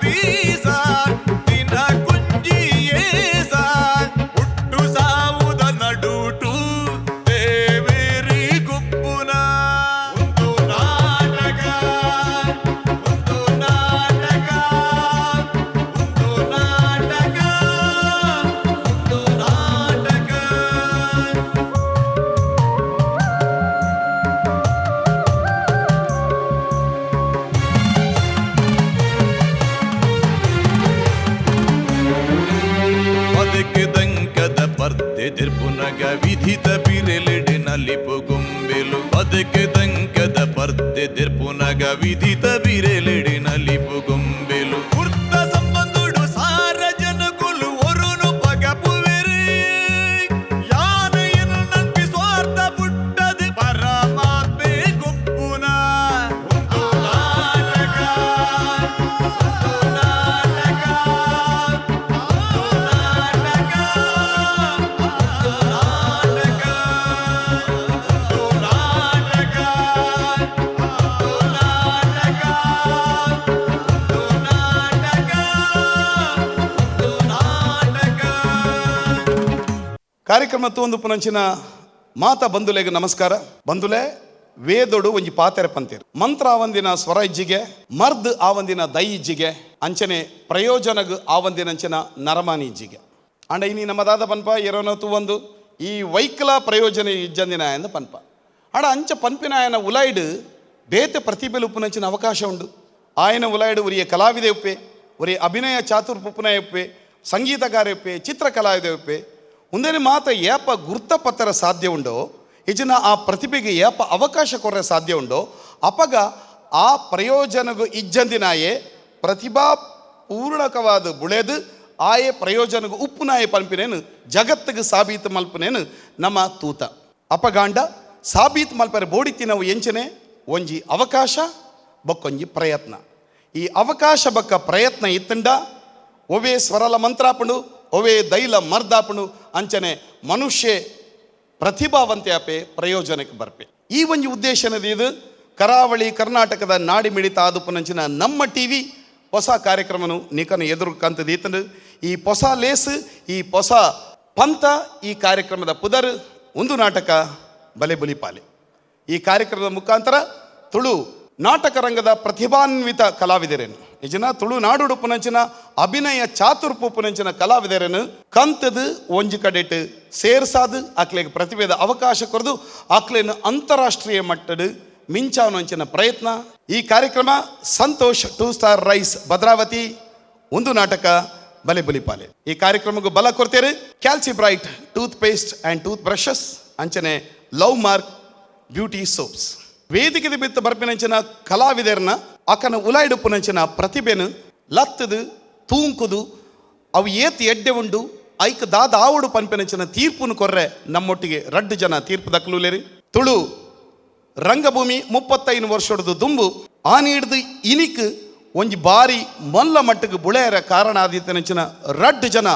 ಬೀಸ ದಿನ ಕುಂಜಿಯೇಸ ಹುಟ್ಟು ಸಾವುದ ನಡುಟು ದೇವೇರಿ ಗುಪ್ಪುನ ಒಂದು ನಾಟಕ ಒಂದು ನಾಟಕ ಒಂದು ನಾಟಕ ಒಂದು ನಾಟಕ. ಬದುಕಿದಂಕದ ಪರ್ದೆದಿರ್ಪುನಗ ವಿಧಿತ ಬಿರೆಲೆಡಿನಲ್ಲಿ ಪುಗುಂಬೆಲು ಬದುಕಿದಂಕದ ಪರ್ದೆದಿರ್ಪುನಗ ವಿಧಿತ ಬಿರೆಲೆಡಿನಲ್ಲಿ ಪುಗುಂಬೆಲು ವೃತ್ತ ಸಂಬಂಧುಡು ಸಾರ ಜನಗುಲು ಒರುನು ಪಗಪುವೆರಿ ಯಾನೆಯನ್ನು ನಂಬಿ ಸ್ವಾರ್ಥ ಪುಟ್ಟದು ಪರಮಾತ್ಮೆ ಗುಪ್ಪುನ ಒಂದು ನಾಟಕ ಒಂದು ನಾಟಕ ಒಂದು ನಾಟಕ ಒಂದು ನಾಟಕ ಒಂದು ನಾಟಕ ಒಂದು ನಾಟಕ ಒಂದು ನಾಟಕ ಒಂದು ನಾಟಕ. ಕಾರ್ಯಕ್ರಮ ಒಂದು ಪುನಂಚಿನ ಮಾತ ಬಂಧುಲೆಗೆ ನಮಸ್ಕಾರ. ಬಂಧುಲೆ ವೇದೊಡು ಒಂಜಿ ಪಾತೆರೆ ಪಂತೇರು ಮಂತ್ರ ಆವಂದಿನ ಸ್ವರ ಇಜ್ಜಿಗೆ ಮರ್ದ್ ಆವಂದಿನ ದೈ ಇಜ್ಜಿಗೆ ಅಂಚನೆ ಪ್ರಯೋಜನಗ್ ಆವಂದಿನಂಚಿನ ನರಮಾನಿ ಇಜ್ಜಿಗೆ ಅಂಡ ಇನಿ ನಮ್ಮದಾದ ಪನ್ಪ ಎರವನತ್ತು ಒಂದು ಈ ವೈಕಲ ಪ್ರಯೋಜನ ಇಜ್ಜಂದಿನ ಎಂದ ಪನ್ಪ ಆಡ ಅಂಚ ಪನ್ಪಿನ ಆಯನ ಉಲಾಯ್ಡು ಬೇತೆ ಪ್ರತಿಭೆಲು ಉಪ್ಪುನಂಚಿನ ಅವಕಾಶ ಉಂಡು. ಆಯನ ಉಲಾಯ್ಡು ಒರಿಯ ಕಲಾವಿದೆ ಉಪ್ಪೆ ಒರಿಯ ಅಭಿನಯ ಚಾತುರ್ಪುಪುನ ಉಪ್ಪೆ ಸಂಗೀತಗಾರ ಉಪ್ಪೆ ಚಿತ್ರಕಲಾವಿದೆ ಉಪ್ಪೆ ಮುಂದೇನೆ ಮಾತ ಏಪ ಗುರ್ತಪತ್ತರ ಸಾಧ್ಯ ಉಂಡೋ ಇಜಿನ ಆ ಪ್ರತಿಭೆಗೆ ಏಪ ಅವಕಾಶ ಕೊರ್ರೆ ಸಾಧ್ಯ ಉಂಡೋ ಅಪಗ ಆ ಪ್ರಯೋಜನಗೂ ಇಜ್ಜಂದಿನಾಯೇ ಪ್ರತಿಭಾ ಪೂರ್ಣಕವಾದ ಬುಳೆದು ಆಯೇ ಪ್ರಯೋಜನಗೂ ಉಪ್ಪುನಾಯೇ ಪನ್ಪಿನೇನು ಜಗತ್ತಿಗೆ ಸಾಬೀತು ಮಲ್ಪನೇನು ನಮ್ಮ ತೂತ ಅಪಗಾಂಡ ಸಾಬೀತು ಮಲ್ಪರೆ ಬೋಡಿತಿ ನಾವು ಎಂಚನೆ ಒಂಜಿ ಅವಕಾಶ ಬಕ್ಕೊಂಜಿ ಪ್ರಯತ್ನ. ಈ ಅವಕಾಶ ಬಕ್ಕ ಪ್ರಯತ್ನ ಇತ್ತಂಡ ಒವೇ ಸ್ವರಲ ಮಂತ್ರಾಪುಂಡು ಒವೇ ದೈಲ ಮರ್ದಾಪುಂಡು ಅಂಚನೆ ಮನುಷ್ಯ ಪ್ರತಿಭಾವಂತೆ ಆಪೆ ಪ್ರಯೋಜನಕ್ಕೆ ಬರ್ಪೆ. ಈ ಒಂಜಿ ಉದ್ದೇಶನದ ಇದು ಕರಾವಳಿ ಕರ್ನಾಟಕದ ನಾಡಿ ಮಿಡಿತ ಆದುಪುನಂಚಿನ ನಮ್ಮ ಟಿವಿ ಹೊಸ ಕಾರ್ಯಕ್ರಮನು ನಿಕನ ಎದುರು ಕಂತದೀತಂದು ಈ ಹೊಸ ಲೇಸು ಈ ಹೊಸ ಪಂಥ ಈ ಕಾರ್ಯಕ್ರಮದ ಪುದರ್ ಒಂದು ನಾಟಕ ಬಲೆ ಬುಲಿಪಾಲೆ. ಈ ಕಾರ್ಯಕ್ರಮದ ಮುಖಾಂತರ ತುಳು ನಾಟಕ ರಂಗದ ಪ್ರತಿಭಾನ್ವಿತ ಕಲಾವಿದರೇನು ಇಜನ ತುಳು ನಾಡುಡು ಪುನಂಚಿನ ಅಭಿನಯ ಚಾತುರ್ಪು ಪುನಂಚಿನ ಕಲಾವಿದರೇನು ಕಂತದು ಒಂಜಿ ಕಡೆಟ್ ಸೇರ್ಸಾದು ಆಕ್ಲೆಗೆ ಪ್ರತಿಭೆದ ಅವಕಾಶ ಕೊರದು ಆಕ್ಲೇನು ಅಂತಾರಾಷ್ಟ್ರೀಯ ಮಟ್ಟದ ಮಿಂಚಾವನಂಚಿನ ಪ್ರಯತ್ನ. ಈ ಕಾರ್ಯಕ್ರಮ ಸಂತೋಷ್ 2 ಸ್ಟಾರ್ ರೈಸ್ ಭದ್ರಾವತಿ ಒಂದು ನಾಟಕ ಬಲೆ ಬುಲಿಪಾಲೆ. ಈ ಕಾರ್ಯಕ್ರಮಕ್ಕೂ ಬಲ ಕೊಡ್ತೇವೆ Calcibright toothpaste and toothbrushes ಅಂಚನೆ ಲವ್ ಮಾರ್ಕ್ ಬ್ಯೂಟಿ ಸೋಪ್ಸ್. ವೇದಿಕೆ ಬಿತ್ತು ಬರ್ಪಿನಂಚಿನ ಕಲಾವಿದರನ್ನ ಆಕನ ಉಲಾಯ್ಡು ಪುನಂಚಿನ ಪ್ರತಿಭೆನು ಲತ್ತದು ತೂಂಕುದು ಅವು ಏತ್ ಎಡ್ಡೆ ಉಂಡು ಐಕ್ ದಾದ ಆವಡು ಪನ್ಪಿನಂಚಿನ ತೀರ್ಪುನು ಕೊರ್ರೆ ನಮ್ಮೊಟ್ಟಿಗೆ 2 ಜನ ತೀರ್ಪು ದಕ್ಕಲುಲೇರಿ. ತುಳು ರಂಗಭೂಮಿ 35 ವರ್ಷದ್ದು ದುಂಬು ಆನಿ ಹಿಡ್ದು ಇನಿಕ್ ಒಂಜಿ ಬಾರಿ ಮಲ್ಲ ಮಟ್ಟಕ್ಕೆ ಬುಳೆಯರ ಕಾರಣ ಆದಿತ್ತನಂಚಿನ 2 ಜನ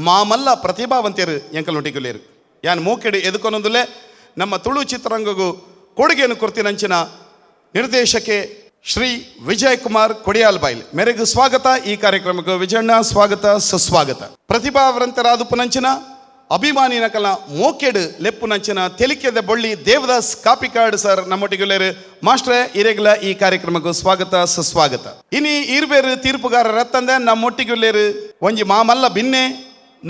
ಮಾಮಲ್ಲ ಪ್ರತಿಭಾವಂತರು ಎಂಕಲ್ನೊಟ್ಟಿಗುಲೇರು. ಯಾನ್ ಮೋಕೆಡು ಎದುಕೊನೊಂದುಲೆ ನಮ್ಮ ತುಳು ಚಿತ್ರರಂಗಗೂ ಕೊಡುಗೆಯನ್ನು ಕೊಡ್ತೀನಂಚಿನ ನಿರ್ದೇಶಕೆ ಶ್ರೀ ವಿಜಯ್ ಕುಮಾರ್ ಕೊಡಿಯಾಲ್ ಬಾಯ್ಲ್ ಮೇರೆಗೂ ಸ್ವಾಗತ. ಈ ಕಾರ್ಯಕ್ರಮಕ್ಕೆ ವಿಜಯಣ್ಣ ಸ್ವಾಗತ ಸುಸ್ವಾಗತ. ಪ್ರತಿಭಾವಂತರಾದ ಪುನಂಚಿನ ಅಭಿಮಾನಿನ ಕಲ ಮೋಕೆಡು ಲೆಪ್ಪುನಂಚಿನ ತೆಲಿಕೆದ ಬೊಳ್ಳಿ ದೇವದಾಸ್ ಕಾಪಿಕಾಡ್ ಸರ್ ನಮ್ಮೊಟ್ಟಿಗುಲೇರು ಮಾಸ್ಟ್ರೇ ಇರೆಗ್ಲ ಈ ಕಾರ್ಯಕ್ರಮಕ್ಕೂ ಸ್ವಾಗತ ಸುಸ್ವಾಗತ. ಇನಿ ಇರ್ಬೇರು ತೀರ್ಪುಗಾರ ರತ್ತಂದೆ ನಮ್ಮೊಟ್ಟಿಗುಲೇರು ಒಂಜಿ ಮಾಮಲ್ಲ ಭಿನ್ನೆ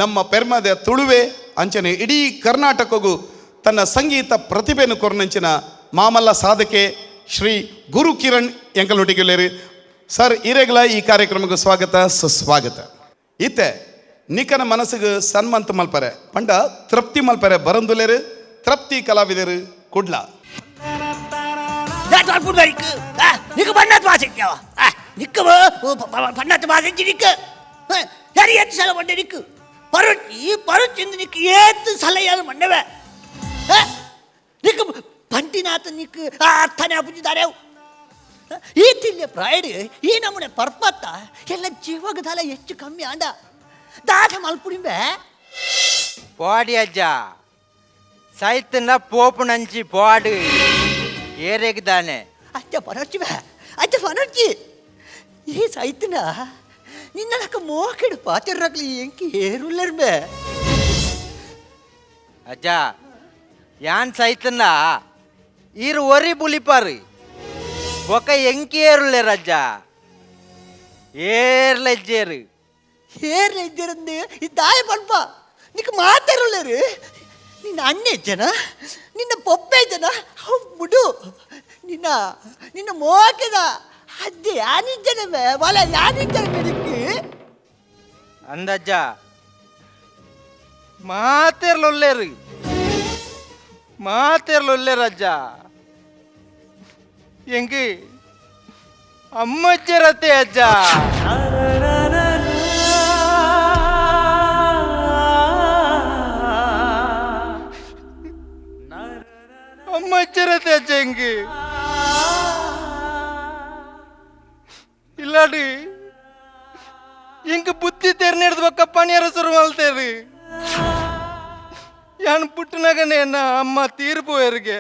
ನಮ್ಮ ಪೆರ್ಮದ ತುಳುವೆ ಅಂಚನೆ ಇಡೀ ಕರ್ನಾಟಕಗೂ ತನ್ನ ಸಂಗೀತ ಪ್ರತಿಭೆಯನ್ನು ಕೊರ್ನಂಚಿನ ಮಾಮಲ್ಲ ಸಾಧಕೆ ಶ್ರೀ ಗುರು ಕಿರಣ್ ಎಂಕಲ್ನೊಟ್ಟಿಗುಲೇರು ಸರ್ ಇರೆಗ್ಲ ಈ ಕಾರ್ಯಕ್ರಮಕ್ಕೂ ಸ್ವಾಗತ ಸುಸ್ವಾಗತ. ಇತ್ತೆ ನಿಕನ ಮನಸ್ಸಿಗೆ ಸನ್ಮಂತ ಮಲ್ಪರೆ ಪಂಡ ತೃಪ್ತಿ ಮಲ್ಪರೆ ಬರಂದುಲೇರು ತೃಪ್ತಿ ಕಲಾವಿದರು ಕುಡ್ಲ ಪಂಟಿನಾಥ ನಿಕ್ ಅರ್ಥನೇ ಅಪ್ಪುಜಿದ್ದಾರೆ ಈ ತಿಂದೆ ಪ್ರಾಯ್ಡ್ ಈ ನಮ್ಮನೆ ಪರ್ಪತ್ತ ಎಲ್ಲ ಜೀವಗದಲ್ಲ ಹೆಚ್ಚು ಕಮ್ಮಿ ಆಂಡ ದಾಟ ಮಲ್ಪುಡಿಂಬೆ போடி அஜா சைத்துனா போப்பு நஞ்சி போடு ஏறேக்கு தானே ಅಜ್ಜ ಪನರ್ಚಿ ಅಜ್ಜ ಪನರ್ಚಿ ಈ ಸೈತನ ನಿನ್ನಕ ಮೋಕೆಡು ಪಾತಿರ್ರಾಗ್ಲಿ ಎಂಕಿ ಏರುಲ್ಲರ್ ಬೇ ಅಜ್ಜ ಯಾನ್ ಸೈತನ್ನ ಈರು ಒರಿ ಬುಲಿಪಾರು ಬೊಕ ಎಂಕಿ ಏರುಲ್ಲೇರ್ ಅಜ್ಜ ಏರ್ಲೆಜ್ಜೇರು ಏರ್ಲ ಇದ್ದಿರಂದು ಇದ್ದಾಯ ಪಲ್ಪ ನಿಕ್ ಮಾತಾರುಲ್ಲರು ನಿನ್ನ ಅಣ್ಣೆ ಜನ ನಿನ್ನ ಪೊಪ್ಪೆ ಜನ ಮುಡು ನಿನ್ನ ನಿನ್ನ ಮೋಕೆದ ಅದ್ದೆ ಯಾನಿಜ್ಜನವೇ ವಲ ಯಾನಿಜ್ಜನ ನಿಕ್ಕೆ ಅಂದಜ್ಜ ಮಾತೇರ್ಲೊಲ್ಲೇರಜ್ಜ ಎಂಗಿ ಅಮ್ಮಜ್ಜರತೆ ಅಜ್ಜ அம்மச்சரத்தை அச்சங்கு இல்லாடி எங்க புத்தி தெரியறது பக்க பணியரசರು வாழ்த்தேரு ಯಾನ್ ಪುಟ್ಟನಗನೆ ಅನ್ನ ಅಮ್ಮ ತೀರ್ಪೋಯರ್ಗೆ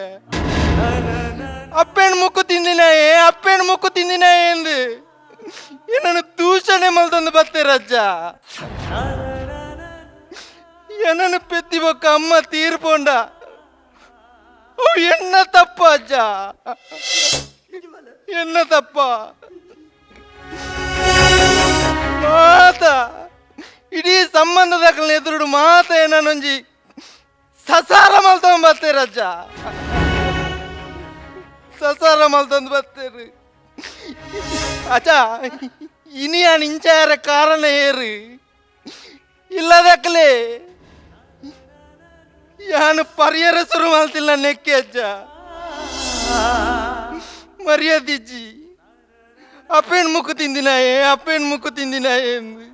ಅಪ್ಪೇಣ್ ಮುಕ್ಕು ತಿಂದಿನ ಎಂದು ಏನನ್ನು ದೂಷಣೆ ಮಲ್ತಂದು ಬರ್ತೇರಜ್ಜ ಏನನ್ನು ಪೆತ್ತಿ ಬೊಕ್ಕ ಅಮ್ಮ ತೀರ್ಪೋಂಡ என்ன தப்பா அஜா என்ன தப்பா ಮಾತ ಇಡೀ ಸಂಬಂಧದ ಎದುರು ಮಾತ ಏನೊಂಜಿ ಸಸಾರ ಮಲ್ತಂದು ಬರ್ತೇರಜ್ಜ ಸಸಾರ ಮಲ್ತಂದು ಬರ್ತೇರು ಅಜ್ಜ ಇನಿಯ ನಿಂಚಾರ ಕಾರಣ ಏರು ಇಲ್ಲದಕ್ಕಲೇ ಯಾನು ಪರಿಹರಿಸರು ಮಾಡ್ತಿಲ್ಲ ನೆಕ್ಕೆ ಅಜ್ಜ ಮರ್ಯಾದಿಜ್ಜಿ ಅಪ್ಪೇನ್ ಮುಕ್ಕು ತಿಂದಿನ ಎಂದು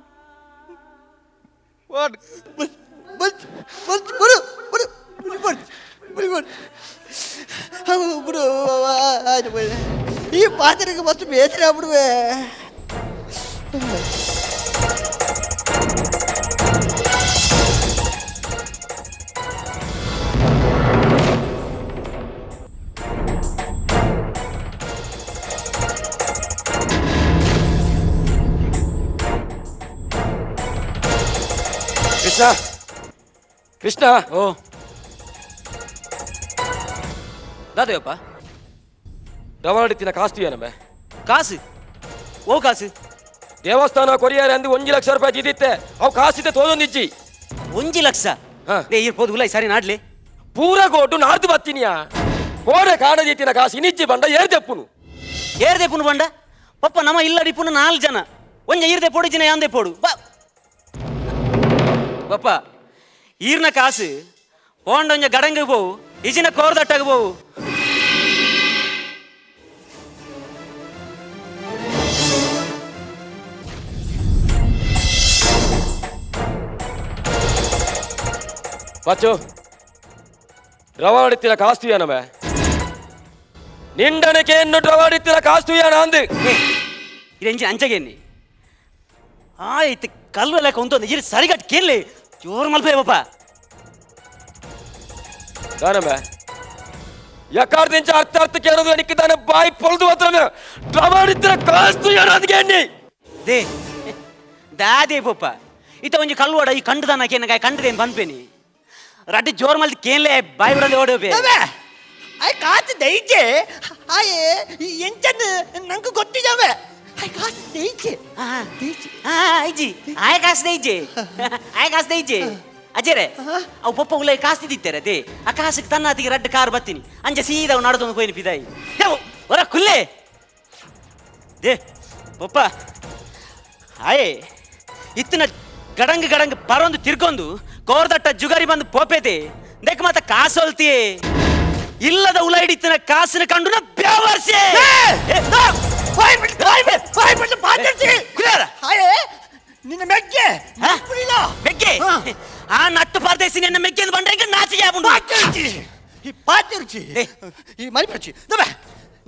ಈ ಪಾತ್ರೆಗೆ ಮಸ್ತ್ ಬೇಸರ ಆಗ್ಬಿಡುವೆ ಕೃಷ್ಣ ಓ ದಾದೇವಪ್ಪ ರವಾಡಿತಿನ ಕಾಸ್ತು ಏನಮ್ಮೆ ಕಾಸು ಓ ಕಾಸು ದೇವಸ್ಥಾನ ಕೊರಿಯಾರೆ ಅಂದು 1 ಲಕ್ಷ ರೂಪಾಯಿ ಇದ್ದಿತ್ತೆ ಅವು ಕಾಸಿದ್ದೆ ತೋದೊಂದಿಜ್ಜಿ 1 ಲಕ್ಷ ಇರ್ಬೋದು ಉಲ್ಲ ಸರಿ ನಾಡ್ಲಿ ಪೂರ ಗೋಟು ನಾರ್ದು ಬತ್ತಿನಿಯಾ ಕೋಡೆ ಕಾಣದಿತ್ತಿನ ಕಾಸು ಇನಿಜ್ಜಿ ಬಂಡ ಏರ್ದೆಪ್ಪುನು ಬಂಡ ಪಪ್ಪ ನಮ್ಮ ಇಲ್ಲಡಿಪ್ಪುನು 4 ಜನ ಒಂಜ ಈರ್ದೆ ಪೋಡು ಜನ ಯಾಂದೆ ಪೋಡು ಬಾ ಪಪ್ಪ ಈರ್ನ ಕಾಸು ಹೋಂಡೊಂಜ ಗಡಂಗ ಬೋವು ಇಜಿನ ಕೋರ್ದಟ್ಟಾಗ ಬೋವು ಪಚ್ಚು ರವಾಡಿತ್ತಿನ ಕಾಸ್ತುಯಾನಮೆ ನಿಂಡನಕ್ಕೆ ಎನ್ನು ರವಾಡಿತ್ತಿನ ಕಾಸ್ತುಯಾನ ಅಂದು ಇರೆಂಜಿ ಅಂಚಗೆನ್ನಿ ಆಯ್ತು ಕಲ್ಲು ಲೆಕ್ಕ ಒಂದು ಇರಿ ಸರಿಗಟ್ಟು ಕೇಳಿ ಜೋರು ಮಲ್ಪೇ ಪಪ್ಪ ದಾನಮೆ ಯಕಾರ್ದಿಂಚ ಅರ್ಥ ಕೇಳೋದು ಅನಿಕ್ಕಿದ್ದಾನೆ ಬಾಯಿ ಪೊಲ್ದು ಹತ್ರ ರವಾಡಿತ್ತಿನ ಕಾಸ್ತುಯಾನ ಅಂದ್ಗೆ ಎಣ್ಣಿ ದೇ ದಾದೇ ಪಪ್ಪ ಇತ ಒಂಜಿ ಕಲ್ಲು ಓಡ ಈ ಕಂಡು ದಾನಕ್ಕೆ ಏನಗ ಕಂಡದೇನು ಬಂದ್ಪೇನಿ ರಡ್ಡಿ ಜೋರು ಮಲ್ದು ಕೇಳಲೆ ಬಾಯಿ ಬಿಡದೆ ಓಡೋಬೇ ಆಯ್ ಕಾಸು ದೈಜೆ ಆಯೇ ಎಂಚನ್ನು ನಂಗೆ ಗೊತ್ತಿದ್ದಾವೆ ಆಯ್ ಕಾಸು ದೈಜೆ ಐಜಿ ಆಯ ಕಾಸು ದೈಜೆ ಅಜರೆ ಅವು ಪಪ್ಪ ಉಲ್ಲ ಕಾಸು ದಿತ್ತಾರೆ ಅದೇ ಆ ಕಾಸಿಗೆ ತನ್ನಾತಿಗೆ ರಡ್ಡ ಕಾರ್ ಬತ್ತೀನಿ ಅಂಜ ಸೀದಾ ನಡ್ದೊಂದು ಹೋಯ್ನು ಪಿದಾಯಿ ಹೊರ ಕುಲ್ಲೆ ದೇ ಪಪ್ಪ ಆಯೇ ಇತ್ತಿನ ಗಡಂಗ್ ಪರೊಂದು ತಿರ್ಗೊಂದು ಕೋರ್ದಟ್ಟ ಜುಗಾರಿ ಬಂದು ಪೋಪೇತೆ ದೇಕ್ ಮಾತ ಕಾಸು ಹೊಲ್ತಿಯೇ ಇಲ್ಲದ ಉಲ ಹಿಡಿತಿನ ಕಾಸಿನ ಕಂಡು ಬ್ಯಾವರ್ಸೆ ನಿನ್ನ ಮೆಗ್ಗೆ ಮೆಗ್ಗೆ ಆ ನಟ್ಟು ಪರದೇಸಿ ನಿನ್ನ ಮೆಗ್ಗೆ ಬಂದ್ರೆ ನಾಚಿಗೆ ಆಗ್ಬಿಟ್ಟು ಈ ಪಾತಿರುಚಿ ಈ ಮರಿಪಚ್ಚಿ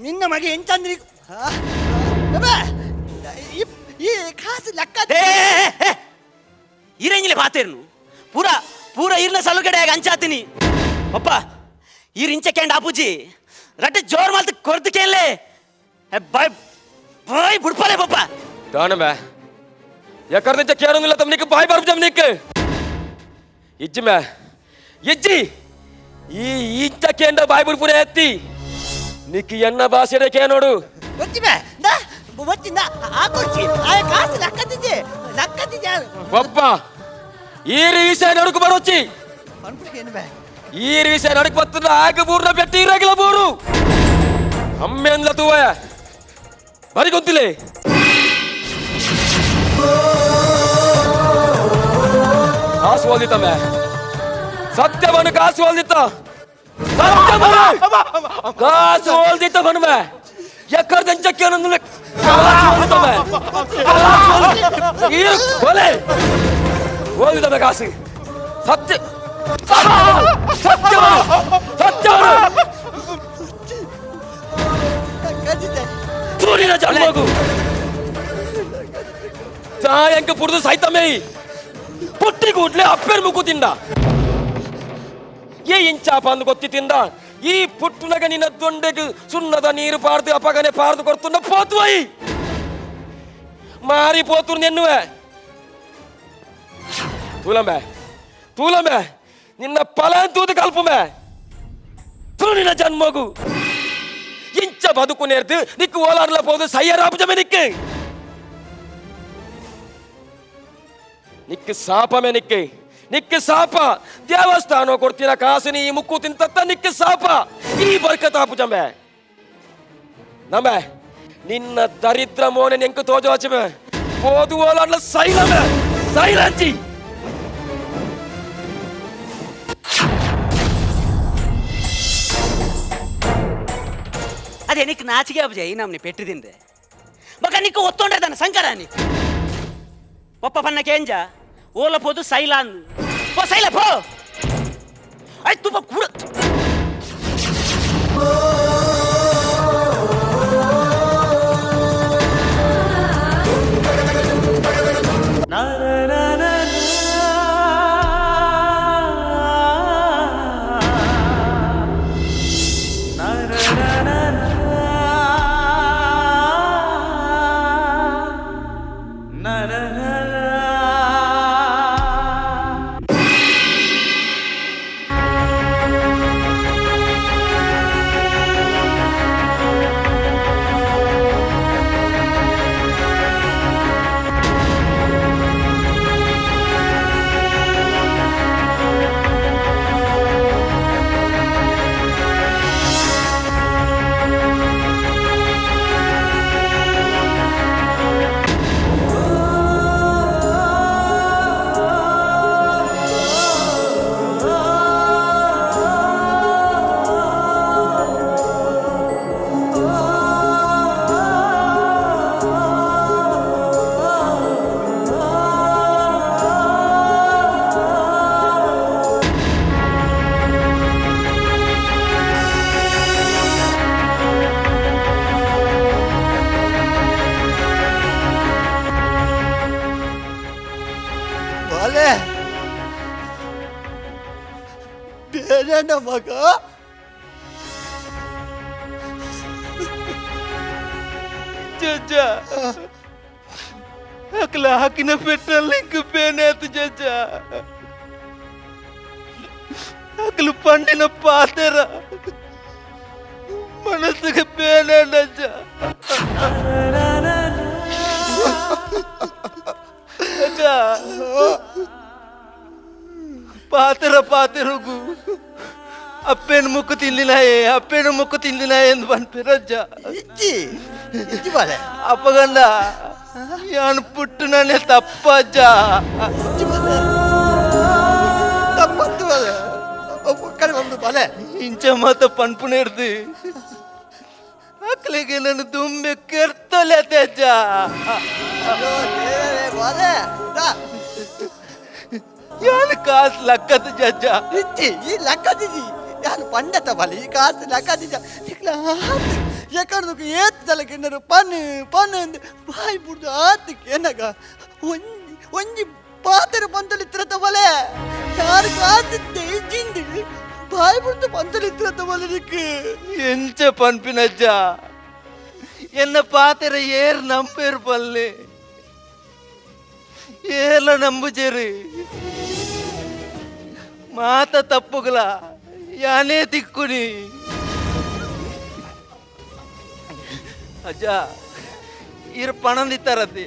ನಿನ್ನ ಮಗೆ ಎಂಚಂದ್ರಿ ಈ ಕಾಸು ಲೆಕ್ಕ ಇರಂಗಿಲೆ ಪಾತೇರ್ನು ಪೂರ ಇರ್ನ ಸಲುಗಡೆಯಾಗ ಅಂಚಾತೀನಿ ಪಪ್ಪ ಈರ್ ಇಂಚ ಕ್ಯಾಂಡ್ ಆಪುಜಿ ರಟ್ಟೆ ಜೋರ್ ಮಾಲ್ತು ಕೊರ್ದು ಕೇಳಲೆ ಬಾಯ್ ಬಾಯ್ ಬಿಡ್ಪಾಲೆ ಪಪ್ಪ ತಾಣಬ ఎక్కడి నుంచి కేరళ తమనికి బాయ్ పరపజం నీకు ఇజ్జి మే ఇజ్జి ఈ ఇంచకేండ బాయ్ పురే ఎత్తి నీకు ఎన్న భాషడే కేనోడు వచ్చిమే దా వచ్చిందా ఆకొచ్చి ఆ కాసు లక్కదిజే ಒಬ್ಬ ಈ ರೀಸೆ ನಡುಕು ಬರೋಚ್ಚಿ ಪನ್ಪುಡಿಗೆ ಬೇ ಈ ರೀಸೆ ನಡುಕು ಬತ್ತದ ಆಗ ಬೂರ್ನ ಬೆಟ್ಟಿ ಇರಾಗಿಲ್ಲ ಬೂರು ಅಮ್ಮೆಂದ್ಲ ತೂವ ಬರಿ ಗೊತ್ತಿಲ್ಲ ಕಾಸು ಓದಿತ್ತ ಮೇ ಸತ್ಯವನ್ನು ಕಾಸು ಓದಿತ್ತ ಕಾಸು ಓದಿತ್ತ ಬನ್ಮೆ ಎಕ್ಕಡ ದಂಚಕ್ಕೆ ಅನ್ನೋದು ಕಾಸು ಓದಿತ್ತ ಮೇ ಓದಿದ ಕಾಸು ಸತ್ಯ ಸತ್ಯ ತೂರಿನ ಜನ್ಮಗು ಸಾಯಂಕ ಪುಡ್ದು ಸಾಯ್ತಮ್ಮೆ ಪುಟ್ಟಿ ಕೂಡ್ಲೆ ಅಪ್ಪೇರ್ ಮುಕ್ಕು ತಿಂದ ಏ ಇಂಚಾಪ ಅಂದು ಗೊತ್ತಿ ತಿಂದ ಈ ಪುಟ್ಟುನಗ ನಿನ್ನ ದೊಂಡೆಗೆ ಸುಣ್ಣದ ನೀರು ಪಾರ್ದು ಅಪಗನೆ ಪಾರ್ದು ಕೊಡ್ತುಂಡ ಪೋತುವೈ ಮಾರಿ ಪೋತುರು ನೆನ್ನುವೆ ತೂಲಮೆ ನಿನ್ನ ಫಲ ತೂದು ಕಲ್ಪುಮೆ ತುಳಿನ ಜನ್ಮಗು ಇಂಚ ಬದುಕು ನೇರ್ದು ನಿಕ್ಕು ಓಲಾರ್ಲ ಪೋದು ಸಯ್ಯರಾಪುಜಮೆ ನಿಕ್ಕು ಸಾಪಮೆ ನಿಕ್ಕು ಸಾಪ ದೇವಸ್ಥಾನ ಕೊಡ್ತೀನ ಕಾಸಿನಿ ಈ ಮುಕ್ಕು ತಿಂತತ್ತ ನಿಕ್ಕು ಸಾಪ ಈ ಬರ್ಕತಾಪುಜಮೆ ನಮೆ ನಿನ್ನ ದರಿದ್ರ ಮೋನೆ ನೆಂಕು ತೋಜೋಚಮೆ ಪೋದು ಓಲಾರ್ಲ ಸೈಲಂಚಿ ಅದೇ ನಿಕ್ ನಾಚಿಗೆ ಅಬ್ಜಯ್ ನಮ್ನಿ ಪೆಟ್ಟಿದಿಂದೆ ಮಗ ನಿಕ್ಕು ಒತ್ತೊಂಡ್ರದನ ಸಂಕರಾನಿ ಒಪ್ಪ ಪನ್ನ ಕೇಂಜ ಓಲ ಪೋದು ಸೈಲಾನ್ ಪೋ ಸೈಲ ಪೋ ಆಯ್ತು ತುಪ್ಪ ಕೂಡ ಬೇರೆನ ಮಗ ಜಜ್ಜ ಅಕ್ಲ ಹಾಕಿನ ಪೆಟ್ರೋಲ್ ಇಂಕ ಬೇನೇತು ಜಜ್ಜ ಅಕ್ಲು ಪಂಡಿನ ಪಾತೆರ ಮನಸ್ಸಿಗೆ ಬೇನೆ ನಜ್ಜ ಜಜ್ಜ ಪಾತೆರಗು ಅಪ್ಪೇನು ಮುಕ್ಕು ತಿಂದಿನಾಯೆ ಎಂದು ಬಂದ್ಪಿರಜ್ಜ ಇಜ್ಜಿ ಬಾಲೆ ಅಪ್ಪಗಂಡ ಯಾನು ಪುಟ್ಟು ನಾನೇ ತಪ್ಪಜ್ಜ ತಪ್ಪತ್ತು ಬಾಲೆ ಕಡೆ ಬಂದು ಬಾಲೆ ಇಂಚ ಮಾತ ಪನ್ಪುನೇರ್ದು ಅಕ್ಲಿಗೆ ನಾನು ತುಂಬೆ ಕೆರ್ತಲೆ ತೆಜ್ಜ ಬಾಲೆ ಯಾನು ಕಾಸು ಲಕ್ಕದ ಜಜ್ಜ ಇಜ್ಜಿ ಈ ಲಕ್ಕದಿಜಿ ಯಾನು ಪಂಡತ ಬಾಲೆ ಈ ಕಾಸು ಲಕ್ಕದಿಜ ಎಕಡ್ದಕ್ಕೆ ಏತ್ತಲಕ್ಕೆ ಏನಾರು ಪನ್ ಎಂದು ಬಾಯಿ ಬಿಡ್ದು ಆತಕ್ಕೆ ಏನಾಗ ಒಂಜಿ ಪಾತ್ರೆ ಪಂತಲಿತ್ತಿರತ್ತ ಬಲೆ ಯಾರು ಕಾಸಿದ್ದೆ ಇಜ್ಜಿಂದು ಬಾಯಿ ಬಿಡ್ದು ಪಂತಲಿತ್ತಿರತ್ತ ಬಲೆ ನಿಕ್ಕೆ ಎಂಚ ಪನ್ಪಿನಜ್ಜ ಎನ್ನ ಪಾತೆರ ಏರ್ ನಂಪೇರು ಪಲ್ಲೆ ಏಲ ನಂಬುಜೇರಿ ಮಾತ ತಪ್ಪುಗಳ ಯಾನೇ ತಿಕ್ಕುನಿ ಅಜ್ಜ ಇರ್ ಪಣಂದಿತ್ತಾರತಿ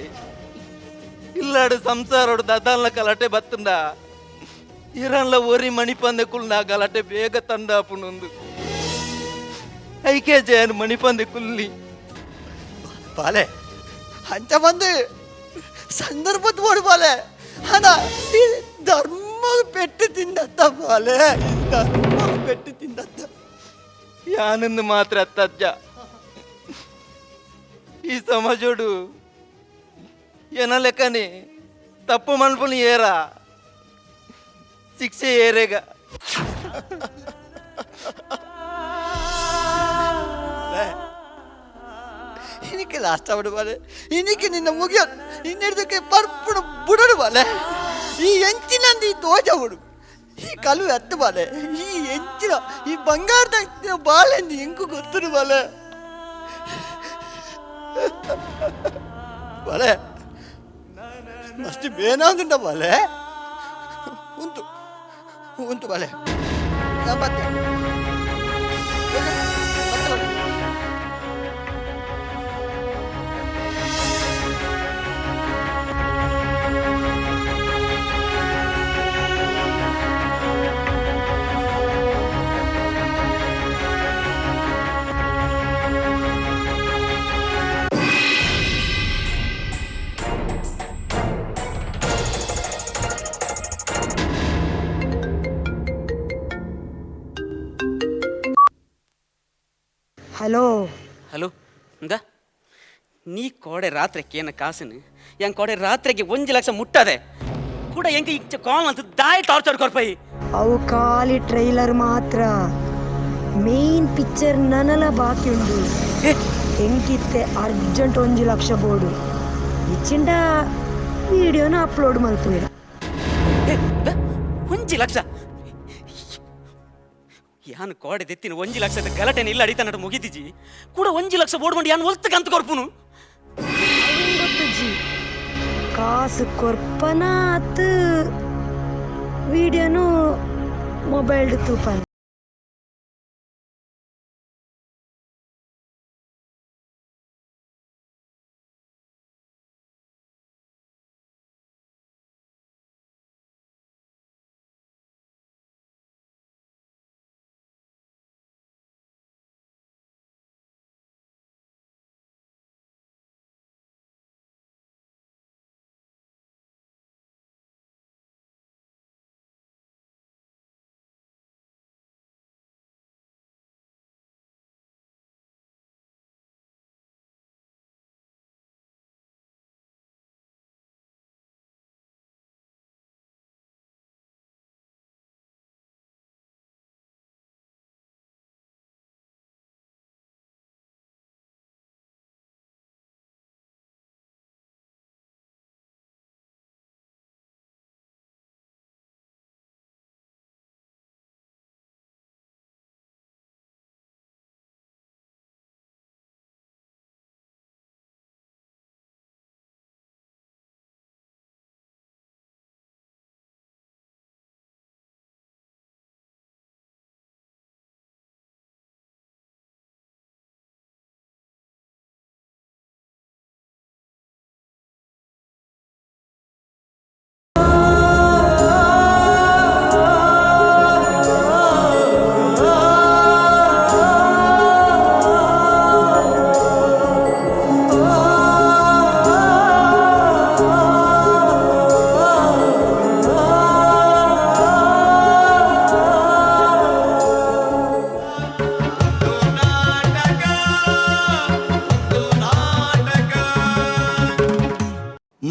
ಇಲ್ಲಾಡು ಸಂಸಾರೋಡು ದದಾಲ್ನ ಕಲಾಟೆ ಬತ್ತಂಡ ಇರಲ್ಲ ಒರಿ ಮಣಿಪಂದೆ ಕುಲ್ನ ಗಲಾಟೆ ಬೇಗ ತಂದಾಪುನೊಂದು ಐಕೆ ಜಯನ್ ಮಣಿಪಂದೆ ಕುಲ್ಲಿ ಬಾಲೆ ಅಂಚ ಬಂದು ಸಂದರ್ಭದ ಓಡು ಬಾಲೆ ಹಣ ಈ ಧರ್ಮ ಪೆಟ್ಟು ತಿಂದತ್ತ ಬಾಲೆ ಧರ್ಮ ಪೆಟ್ಟು ತಿಂದತ್ತ ಯಾನಂದು ಮಾತ್ರ ಅತ್ತಜ್ಜ ಈ ಸಮಾಜೋಡು ಏನ ಲೆಕ್ಕನಿ ತಪ್ಪು ಮನ್ಪುನಿ ಏರ ಶಿಕ್ಷೆ ಏರೇಗ ಇನ್ನಿಕ್ಕೆ ಲಾಸ್ಟ್ ಆವಡು ಬಾಲೆ ಇನ್ನಿಕ್ಕೆ ನಿನ್ನ ಮುಗಿಯ ಇನ್ನಿಡ್ದಕ್ಕೆ ಪರ್ಪುಡು ಬುಡಡು ಬಾಲೆ ಈ ಎಂಚಿನಂದು ಈ ತೋಜವುಡು ಈ ಕಲು ಎತ್ತು ಬಾಲೆ ಈ ಎಂಚಿನ ಈ ಬಂಗಾರದ ಎಂಚಿನ ಬಾಳೆಂದು ಹೆಂಗು ಗೊತ್ತುಡು ಬಾಲೆ ಬಾಲೆ ಮಸ್ತಿ ಬೇನಾಂದುಂಡ ಬಾಲೆ ಉಂಟು ಉಂಟು ಬಾಲೆ ಮತ್ತೆ ಹಲೋ ಹಲೋ ಇಂದ ನೀ ಕೋಡೆ ರಾತ್ರಿಗೆ ಏನ ಕಾಸನು ಯಂಗ್ ಕೋಡೆ ರಾತ್ರಿಗೆ 1 ಲಕ್ಷ ಮುಟ್ಟದೆ ಕೂಡ ಎಂಕ ಇಚ್ಚ ಕಾಲ್ ಅಂತ ದಾಯಿ ಟಾರ್ಚರ್ ಕೊರ್ಪೈ ಅವು ಖಾಲಿ ಟ್ರೈಲರ್ ಮಾತ್ರ ಮೇನ್ ಪಿಕ್ಚರ್ ನನಲ ಬಾಕಿ ಉಂಡು ಎಂಕಿತ್ತೆ ಅರ್ಜೆಂಟ್ 1 ಲಕ್ಷ ಬೋಡು ಇಚ್ಚಿಂಡ ವಿಡಿಯೋನ ಅಪ್ಲೋಡ್ ಮಾಡ್ತೀವಿ 1 ಲಕ್ಷ ಯಾನ್ ಕೋಡೆ ದೆತ್ತಿನ 1 ಲಕ್ಷದ ಗಲಾಟೆನ ಇಲ್ಲ ಅಡಿತ ನಟ ಮುಗಿದಿಜಿ ಕೂಡ 1 ಲಕ್ಷ ಬೋಡ್ಕೊಂಡು ಯಾನ್ ಒಲ್ತ ಕಂತ ಕೊರ್ಪುನು ಗೊತ್ತಜ್ಜಿ ಕಾಸು ಕೊರ್ಪನಾತ್ ವಿಡಿಯೋನು ಮೊಬೈಲ್ ತೂಪನ್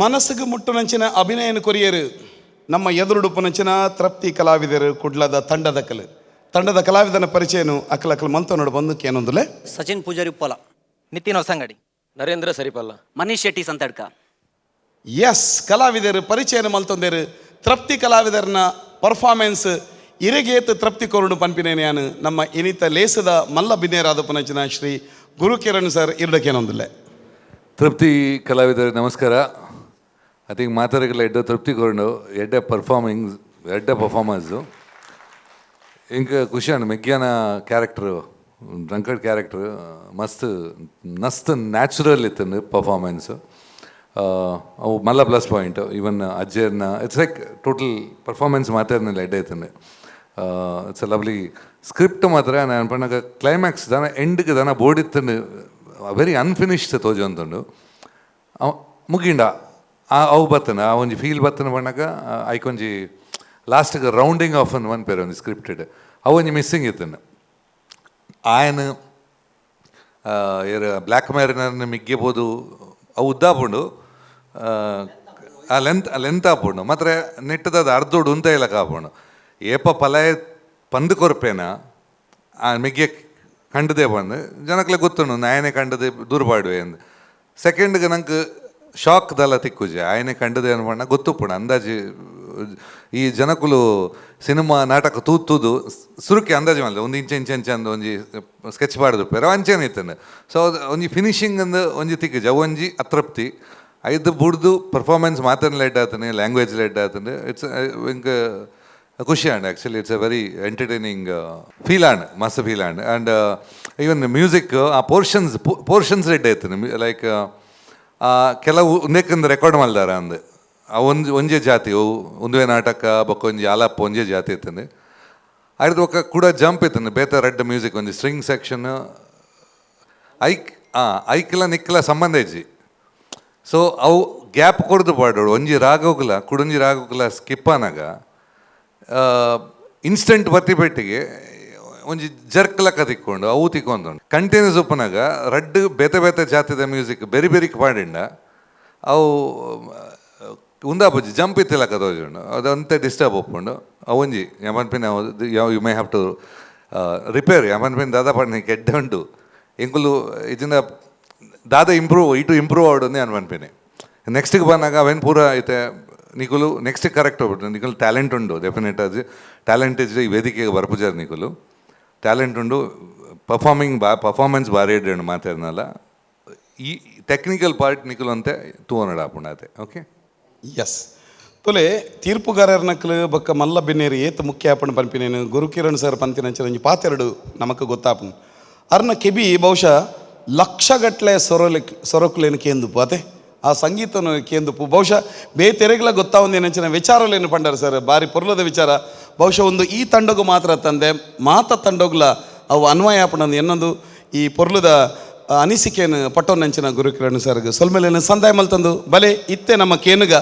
ಮನಸ್ಸಿಗೆ ಮುಟ್ಟುನಂಚಿನ ಅಭಿನಯನ ಕೊರಿಯರು ನಮ್ಮ ಎದುರುಡುಪುನಂಚಿನ ತೃಪ್ತಿ ಕಲಾವಿದರು ಕುಡ್ಲದ ತಂಡದ ಕಲಾವಿದನ ಪರಿಚಯನು ಅಕ್ಕಲಕ್ಕಲು ಮಂತನೋಡು ಬಂದು ಕೇನೊಂದುಲೆ ಸಚಿನ್ ಪೂಜಾರಿ ಉಪ್ಪಲ ನಿತಿನ್ ಹೊಸಂಗಡಿ ನರೇಂದ್ರ ಸರಿಪಲ್ಲ ಮನೀಶ್ ಶೆಟ್ಟಿ ಸಂತಡ್ಕ ಎಸ್ ಕಲಾವಿದರು ಪರಿಚಯನ ಮಲ್ತೊಂದೇರು ತೃಪ್ತಿ ಕಲಾವಿದರನ ಪರ್ಫಾರ್ಮೆನ್ಸ್ ಇರೆಗೇತು ತೃಪ್ತಿ ಕೊರುಡು ಪನ್ಪಿನೇನೆ ನಾನು ನಮ್ಮ ಇನಿತ ಲೇಸದ ಮಲ್ಲ ಬಿನ್ನೇರಾದಪ್ಪನಂಚಿನ ಶ್ರೀ ಗುರುಕಿರಣ್ ಸರ್ ಇರುಡಕೇನೊಂದುಲೆ ತೃಪ್ತಿ ಕಲಾವಿದರು ನಮಸ್ಕಾರ. ಐ ಥಿಂಕ್ ಮಾತಾಡೋಕ್ಕೆಲ್ಲ ಎಡ್ಡೆ ತೃಪ್ತಿಗೊಂಡು ಎಡ್ಡೆ ಪರ್ಫಾರ್ಮೆನ್ಸು ಇಂಕ ಖುಷಿ ಅಂಡ್ ಮೆಗ್ಯಾನ ಕ್ಯಾರೆಕ್ಟ್ರು ಡ್ರಂಕರ್ಡ್ ಕ್ಯಾರೆಕ್ಟ್ರ್ ಮಸ್ತ್ ನ್ಯಾಚುರಲ್ ಇತ್ತು ಪರ್ಫಾರ್ಮೆನ್ಸು ಅವು ಮಲ್ಲ ಪ್ಲಸ್ ಪಾಯಿಂಟ್ ಈವನ್ ಅಜ್ಜರ್ನ ಇಟ್ಸ್ ಲೈಕ್ ಟೋಟಲ್ ಪರ್ಫಾರ್ಮೆನ್ಸ್ ಮಾತಾಡ್ನಿಲ್ಲ ಎಡ್ಡೆ ಇತ್ತು ಇಟ್ಸ್ ಅ ಲವ್ಲಿ ಸ್ಕ್ರಿಪ್ಟ್ ಮಾತ್ರ ನಾನು ಪಣ್ಣಾಗ ಕ್ಲೈಮ್ಯಾಕ್ಸ್ ದಾನ ಎಂಡ್ಗೆ ದಾನ ಬೋರ್ಡ್ ಇತ್ತು ವೆರಿ ಅನ್ಫಿನಿಶ್ಡ್ ತೋಜೊಂದುಂಡು ಮುಗಿಂಡ ಅವು ಬತ್ತನ ಆ ಒಂಜಿ ಫೀಲ್ ಬತ್ತನ ಪಣ್ಣಾಗ ಐಕೊಂಜಿ ಲಾಸ್ಟ್ಗೆ ರೌಂಡಿಂಗ್ ಆಫ್ ಅನ್ ಒನ್ ಪೇರ್ ಒಂದು ಸ್ಕ್ರಿಪ್ಟೆಡ್ ಅವು ಒಂಜಿ ಮಿಸ್ಸಿಂಗ್ ಇತ್ತು ఆయన ಬ್ಲ್ಯಾಕ್ ಮ್ಯಾರಿನರ್ನ ಮಿಗ್ಗೆಬೋದು ಅವು ಉದ್ದಾಪುಂಡು ಆ ಲೆಂತ್ ಆಪುಂಡು ಮಾತ್ರ ನೆಟ್ಟದ ಅರ್ಧೋಡು ಉಂತ ಇಲ್ಲ ಕಾಪುಂಡು ಏಪ ಪಲಾಯ ಪಂದು ಕೊರ್ಪೇನ ಆ ಮಿಗ್ಗೆ ಕಂಡದೇ ಬಂದು ಜನಕ್ಲೆ ಗೊತ್ತುಂಡು ನಾಯನೇ ಕಂಡದೆ ದೂರಪಾಡುವೆ ಅಂದು ಸೆಕೆಂಡ್ಗೆ ನಂಗೆ ಶಾಕ್ ದಲ್ಲ ತಿಕ್ಕುಜೆ ఆయనే ಕಂಡದೆ ಅನ್ಬಣ್ಣ ಗೊತ್ತುಪ್ಪುಣ ಅಂದಾಜು ಈ ಜನಕುಲು ಸಿನಿಮಾ ನಾಟಕ ತೂತುದು ಸುರುಕಿ ಅಂದಾಜು ಮಾಡಲಿ ಒಂದು ಇಂಚೆ ಅಂದು ಒಂಜಿ ಸ್ಕೆಚ್ ಪಾಡ್ದು ಪೇರ ಅಂಚೆನೇ ಇತ್ತಂದು ಸೊ ಒಂಜಿ ಫಿನಿಶಿಂಗ್ ಅಂದು ಒಂಜಿ ತಿಕ್ಕುಜೆ ಒಂಜಿ ಅತೃಪ್ತಿ ಐದು ಬುಡ್ದು ಪರ್ಫಾರ್ಮೆನ್ಸ್ ಮಾತನ್ನ ಲೆಡ್ ಆತನೆ ಲ್ಯಾಂಗ್ವೇಜ್ ಲೆಡ್ ಆತನೆ ಇಟ್ಸ್ ಇಂಕ ಖುಷಿ and actually it's a very entertaining feel and ಮಸ್ತ್ feel and and even music ಆ ಪೋರ್ಷನ್ಸ್ ರೆಡ್ ಆಯ್ತು ಲೈಕ್ ಕೆಲವು ಉಂದೇಕಂದು ರೆಕಾರ್ಡ್ ಮಲ್ದಾರ ಅಂದು ಆ ಒಂಜೇ ಜಾತಿ ಅವು ಒಂದುವೆ ನಾಟಕ ಬೊಕ್ಕ ಒಂಜಿ ಆಲಾಪ ಒಂಜೇ ಜಾತಿ ಇತ್ತಂದು ಅದ್ರ ಒಕ್ಕ ಕೂಡ ಜಂಪ್ ಇತ್ತಂದು ಬೇತ ರೆಡ್ ಮ್ಯೂಸಿಕ್ ಒಂಜಿ ಸ್ಟ್ರಿಂಗ್ ಸೆಕ್ಷನ್ ಐಕ್ಲ ನಿಕ್ಲ ಸಂಬಂಧ ಇಜ್ಜಿ ಸೊ ಅವು ಗ್ಯಾಪ್ ಕೊಡ್ದು ಪಾಡೋಡು ಒಂಜಿ ರಾಗೋಗ್ಲ ಕುಡೊಂಜಿ ರಾಗೋಗ್ಲ ಸ್ಕಿಪ್ ಆನಾಗ ಇನ್ಸ್ಟೆಂಟ್ ಬತ್ತಿಪೆಟ್ಟಿಗೆ ಒಂಜಿ ಜರ್ಕ್ಲಕ್ಕ ತಿಕ್ಕೊಂಡು ಅವು ತಿಕ್ಕೊಂಡು ಕಂಟಿನ್ಯೂಸ್ ಉಪ್ಪನಾಗ ರಡ್ಡು ಬೇತೆ ಜಾತಿದ ಮ್ಯೂಸಿಕ್ ಬೆರಿಕ್ ಪಾಡಿಂಡ ಅವು ಉಂದಾಪುಜಿ ಜಂಪ್ ಇತ್ತಿಲ್ಲಕ ತೋಜುಂಡು ಅದಂತೆ ಡಿಸ್ಟರ್ಬ್ ಒಪ್ಪುಂಡು ಅವೊಂಜಿ ಯಮನ್ಪಿನ you may have to repair ಯಮನ್ಪಿನ ದಾದ ಪಾಡಿನ ಕೆಡ್ಡ ಉಂಟು ಎಂಕುಲು ಇದನ್ನ ದಾದ ಇಂಪ್ರೂವ್ ಆವಡೊಂದೇ ಅನ್ಪನ್ಪಿನಿ ನೆಕ್ಸ್ಟಿಗೆ ಬಂದಾಗ ಅವೇನು ಪೂರ ಐತೆ ನಿಕುಲು ನೆಕ್ಸ್ಟ್ ಕರೆಕ್ಟ್ ಹೋಗ್ಬಿಟ್ಟು ನಿಕುಲು ಟ್ಯಾಲೆಂಟ್ ಉಂಡು ಡೆಫಿನೆಟ್ ಅದು ಟ್ಯಾಲೆಂಟ್ ಇದ್ರೆ ಈ ವೇದಿಕೆಗೆ ಬರ್ಪುಜಾರ ನಿಕುಲು ಟ್ಯಾಲೆಂಟ್ ಉಂಡು ಪರ್ಫಾರ್ಮೆನ್ಸ್ ಭಾರಿ ಇಡ್ಡು ಮಾತಾಡ್ನಲ್ಲ ಈ ಟೆಕ್ನಿಕಲ್ ಪಾರ್ಟ್ ನಿಕುಲು ಅಂತೆ ತೂವನಡ ಆಪುಂಡಾತೆ ಓಕೆ ಎಸ್ ತೊಲೆ ತೀರ್ಪುಗಾರರ್ನಕ್ಲು ಬೊಕ್ಕ ಮಲ್ಲ ಬೆನ್ನೇರು ಏತ್ ಮುಖ್ಯ ಆಪಣ ಪನ್ಪಿನೇನು ಗುರುಕಿರಣ್ ಸರ್ ಪಂತಿನಂಚ ಒಂಜಿ ಪಾತೆರಡು ನಮಕ್ ಗೊತ್ತಾಪುಂಡು ಅರ್ನ ಕೆಬಿ ಬಹುಶಃ ಲಕ್ಷಗಟ್ಟಲೆ ಸೊರಕುಲೇನು ಕೇಂದುಪು ಅತೆ ಆ ಸಂಗೀತನು ಕೇಂದುಪು ಬಹುಶಃ ಬೇತೆರೆಗ್ಲ ಗೊತ್ತಾವಂದೇನಂಚಿನ ವಿಚಾರಲೇನು ಪಂಡಾರ ಸರ್ ಬಾರಿ ಪೊರ್ಲದ ವಿಚಾರ ಬಹುಶಃ ಒಂದು ಈ ತಂಡಗು ಮಾತ್ರ ತಂದೆ ಮಾತ ತಂಡೋಗ್ಲ ಅವು ಅನ್ವಯ ಆಪಣಂದು ಎನ್ನೊಂದು ಈ ಪೊರ್ಲದ ಅನಿಸಿಕೆಯನ್ನು ಪಟ್ಟೋನಂಚಿನ ಗುರುಕಿರಣ್ ಸರ್ಗೆ ಸೊಲ್ಮೇಲೇನು ಸಂದಾಯ ಮಲ್ತಂದು ಬಲೆ ಇತ್ತೆ ನಮ್ಮ ಕೇನುಗ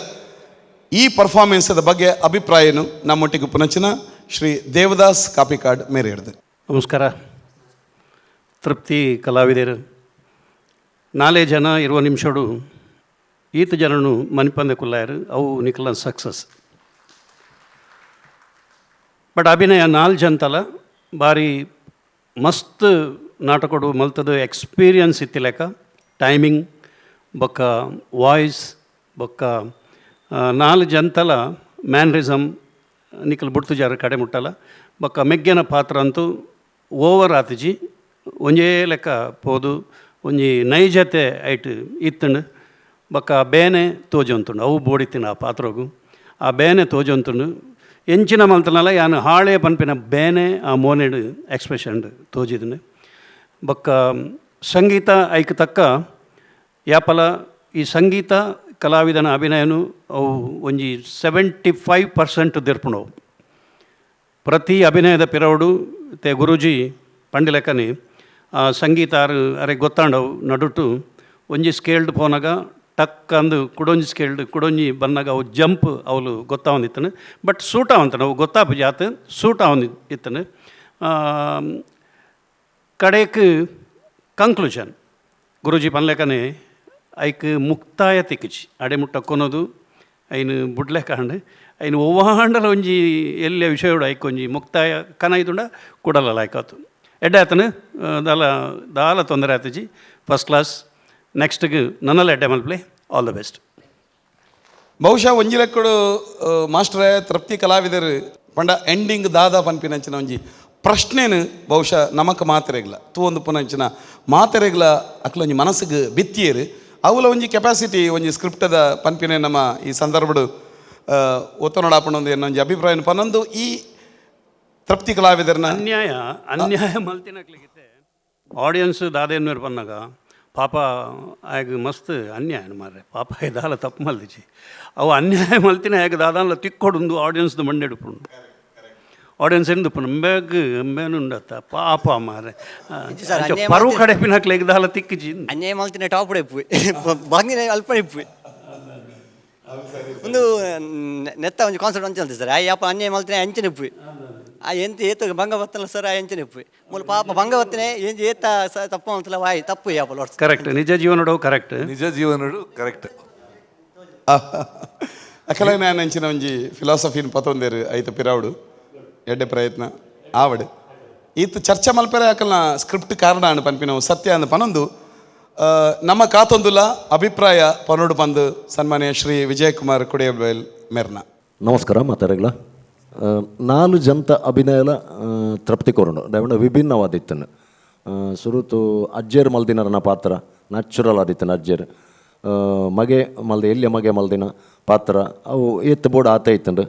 ಈ ಪರ್ಫಾರ್ಮೆನ್ಸದ ಬಗ್ಗೆ ಅಭಿಪ್ರಾಯನು ನಮ್ಮೊಟ್ಟಿಗೆ ಪುನಂಚಿನ ಶ್ರೀ ದೇವದಾಸ್ ಕಾಪಿಕಾಡ್ ಮೇರೆ ಹಿಡ್ದು ನಮಸ್ಕಾರ ತೃಪ್ತಿ ಕಲಾವಿದರು ನಾಳೆ ಜನ ಇರುವ ನಿಮಿಷಡು ಈತ ಜನನು ಮನಿಪಂದೆ ಕುಲ್ಲಾಯರು ಅವು ನಿಖಲ ಸಕ್ಸಸ್ ಬಟ್ ಅಭಿನಯ ನಾಲ್ ಜಂತಲ ಭಾರಿ ಮಸ್ತ್ ನಾಟಕಡು ಮಲ್ತದ ಎಕ್ಸ್ಪೀರಿಯನ್ಸ್ ಇತ್ತಿಲೆಕ್ಕ ಟೈಮಿಂಗ್ ಬೊಕ್ಕ ವಾಯ್ಸ್ ಬೊಕ್ಕ ನಾಲ್ ಜಂತಲ ಮ್ಯಾನ್ರಿಸಮ್ ನಿಖಲ್ ಬುಡ್ತು ಜಾರ ಕಡೆ ಮುಟ್ಟಲ್ಲ ಬೊಕ್ಕ ಮೆಗ್ಗೆನ ಪಾತ್ರ ಅಂತೂ ಓವರ್ ಆತಿಜಿ ಒಂಜೇ ಲೆಕ್ಕ ಪೋದು ಒಂಜಿ ನೈಜತೆ ಐಟ್ ಇತ್ತುಂಡು ಬೊಕ್ಕ ಬೇನೆ ತೋಜೊಂತುಂಡು ಅವು ಬೋಡಿತ್ತಿನ ಆ ಪಾತ್ರಗೂ ಆ ಬೇನೆ ತೋಜೊಂತುಂಡು ಎಂಚಿನ ಮಲ್ತನಲ್ಲ ಯಾನು ಹಾಳೆ ಪನ್ಪಿನ ಬೇನೆ ಆ ಮೋನೆಡು ಎಕ್ಸ್ಪ್ರೆಷನ್ ತೋಜಿದನು ಬೊಕ್ಕ ಸಂಗೀತ ಐಕ್ ತಕ್ಕ ಯಾಪಲ ಈ ಸಂಗೀತ ಕಲಾವಿದನ ಅಭಿನಯನು ಅವು ಒಂಜಿ 75% ದಿರ್ಪುಣವು ಪ್ರತಿ ಅಭಿನಯದ ಪಿರವಡು ತೆ ಗುರೂಜಿ ಪಂಡಿಲೆಕ್ಕನಿ ಆ ಸಂಗೀತ ಅರೆ ಗೊತ್ತಾಂಡವು ನಡುಟು ಒಂಜಿ ಸ್ಕೇಲ್ಡ್ ಪೋನಾಗ ಟಕ್ ಅಂದು ಕುಡೊಂಜಿ ಸ್ಕೇಲ್ಡ್ ಕುಡೊಂಜಿ ಬನ್ನಾಗ ಅವು ಜಂಪ್ ಅವಳು ಗೊತ್ತಾವಂದಿತ್ತನು ಬಟ್ ಸೂಟ್ ಅವಂತನು ಅವು ಗೊತ್ತಾಪ ಜಾತ ಸೂಟ್ ಅವಂದಿ ಇತ್ತನು ಕಡೆಕ್ ಕಂಕ್ಲೂಷನ್ ಗುರೂಜಿ ಪನ್ಲೆಕ್ಕನೆ ಐಕ್ ಮುಕ್ತಾಯ ತಿಕ್ಕಿಚಿ ಅಡೆ ಮುಟ್ಟ ಕೊನೋದು ಐನು ಬುಡ್ಲೆ ಕಾಂಡು ಐನು ಒವ್ವಾಂಡಲ ಒಂಜಿ ಎಲ್ಲೆ ವಿಷಯಡು ಐಕ್ ಒಂಜಿ ಮುಕ್ತಾಯ ಕನ ಐತುಂಡ ಕೂಡಲ ಲಾಯ್ಕಾತು ಎಡ್ಡೆ ಆತನು ದಾಲ ತೊಂದರೆ ಆತಜಿ ಫಸ್ಟ್ ಕ್ಲಾಸ್ ನೆಕ್ಸ್ಟ್ಗೆ ನನ್ನಲ್ಲ ಎಡ್ಡೆ ಮಲ್ಪ್ಲೆ ಆಲ್ ದ ಬೆಸ್ಟ್ ಬಹುಶಃ ಒಂಜಿ ಲೆಕ್ಕಡು ಮಾಸ್ಟ್ರೇ ತೃಪ್ತಿ ಕಲಾವಿದರು ಪಂಡ ಎಂಡಿಂಗ್ ದಾದ ಪನ್ಪಿನಂಚಿನ ಒಂಜಿ ಪ್ರಶ್ನೆನು ಬಹುಶಃ ನಮಕ್ ಮಾತೆರೆಗ್ಲ ತೂ ಒಂದು ಪುನಂಚಿನ ಮಾತೆರೆಗ್ಲ ಅಕ್ಲೊಂಜಿ ಮನಸ್ಸಿಗೆ ಬಿತ್ತಿಯರು ಅವಲ ಒಂಜಿ ಕೆಪಾಸಿಟಿ ಒಂಜಿ ಸ್ಕ್ರಿಪ್ಟದ ಪನ್ಪಿನ ನಮ್ಮ ಈ ಸಂದರ್ಭಡು ಒತ್ತನೋಡಾಪಣೊಂದು ಏನೊಂಜಿ ಅಭಿಪ್ರಾಯ ಪನ್ನೊಂದು ಈ ತೃಪ್ತಿ ಕಲಾವಿದರನ್ನ ಅನ್ಯಾಯ ಮಲ್ತಿನಕ್ಲಿಗಿತ್ತೆ ಆಡಿಯನ್ಸ್ ದಾದೇನ್ಮೇಲೆ ಪನ್ನಾಗ ಪಾಪ ಆಗ ಮಸ್ತ್ ಅನ್ಯಾಯ ಮಾರ್ರೆ ಪಾಪ ಇದಾಲ ತಪ್ಪು ಮಲ್ದಿಚ್ಚಿ ಅವು ಅನ್ಯಾಯ ಮಲ್ತಿನ ಹೇಗೆ ದಾದಾನ್ಲ ತಿಕ್ಕೊಡುಂದು ಆಡಿಯನ್ಸ್ದು ಮಂಡೆಡುಪುಂಡು ಆಡಿಯನ್ಸ್ ಎಂದು ಎಂಬೇಗ ಎಂಬೇನುಂಡತ್ತ ಪಾಪ ಮಾರೆ ಪರು ಕಡೆ ಪಿನಕ್ಲೆಗ್ ದಾಲ ತಿಕ್ಕಿಜಿ ಅನ್ಯಾಯ ಮಲ್ತಿನ ಟಾಪ್ ಇಪ್ಪು ಬಾಗಿನ ಅಲ್ಪ ಇಪ್ಪು ಒಂದು ನೆತ್ತ ಒಂದು ಕಾನ್ಸರ್ಟ್ ಅಂತ ಸರ್ ಅಯ್ಯಪ್ಪ ಅನ್ಯಾಯ ಮಲ್ತಿನ ಅಂಚನೆ ಇಪ್ಪು ಆ ಎಂತ ಏತ ಭಂಗ ಬತ್ತಲ್ಲ ಸರ್ ಆ ಎಂಚನೆ ಇಪ್ಪು ಮೂಲ ಪಾಪ ಭಂಗ ಬತ್ತನೆ ಏನ್ ಏತ ತಪ್ಪ ಅಂತಲ್ಲ ವಾಯ್ ತಪ್ಪು ಯಾಪಲ್ಲ ಕರೆಕ್ಟ್ ನಿಜ ಜೀವನಡು ಕರೆಕ್ಟ್ ನಿಜ ಜೀವನಡು ಕರೆಕ್ಟ್ ಅಕಲ ನಾನು ಅಂಚಿನ ಒಂಜಿ ಫಿಲಾಸಫಿನ ಪತೊಂದೇರು ಐತ ಪಿರಾವುಡು ಎಡ್ಡೆ ಪ್ರಯತ್ನ ಆವಡು ಈತ ಚರ್ಚೆ ಮಲ್ಪೆರೆ ಅಕಲ್ನ ಸ್ಕ್ರಿಪ್ಟ್ ಕಾರಣ ಅನ್ನು ಪನ್ಪಿನವು ಸತ್ಯ ಅಂದು ಪನೊಂದು ನಮ್ಮ ಕಾತೊಂದುಲ ಅಭಿಪ್ರಾಯ ಪನೋಡು ಬಂದು ಸನ್ಮಾನ್ಯ ಶ್ರೀ ವಿಜಯಕುಮಾರ್ ಕುಡಿಯಬೇಲ್ ಮೆರ್ನ ನಮಸ್ಕಾರ ಮಾತಾಡಗಳ 4 ಜಂತ ಅಭಿನಯಲ ತೃಪ್ತಿ ಕೊರಂಡು ದಯವಿಟ್ಟು ವಿಭಿನ್ನವಾದಿತ್ತನು ಸುರುತು ಅಜ್ಜೇರ್ ಮಲ್ದಿನರನ ಪಾತ್ರ ನ್ಯಾಚುರಲ್ ಆದಿತ್ತನು ಅಜ್ಜೇರ್ ಮಗೆ ಮಲ್ದೆ ಎಲ್ಲಿಯ ಮಗೆ ಮಲ್ದಿನ ಪಾತ್ರ ಅವು ಎತ್ತು ಬೋರ್ಡ್ ಆತ ಇತ್ತಂಡು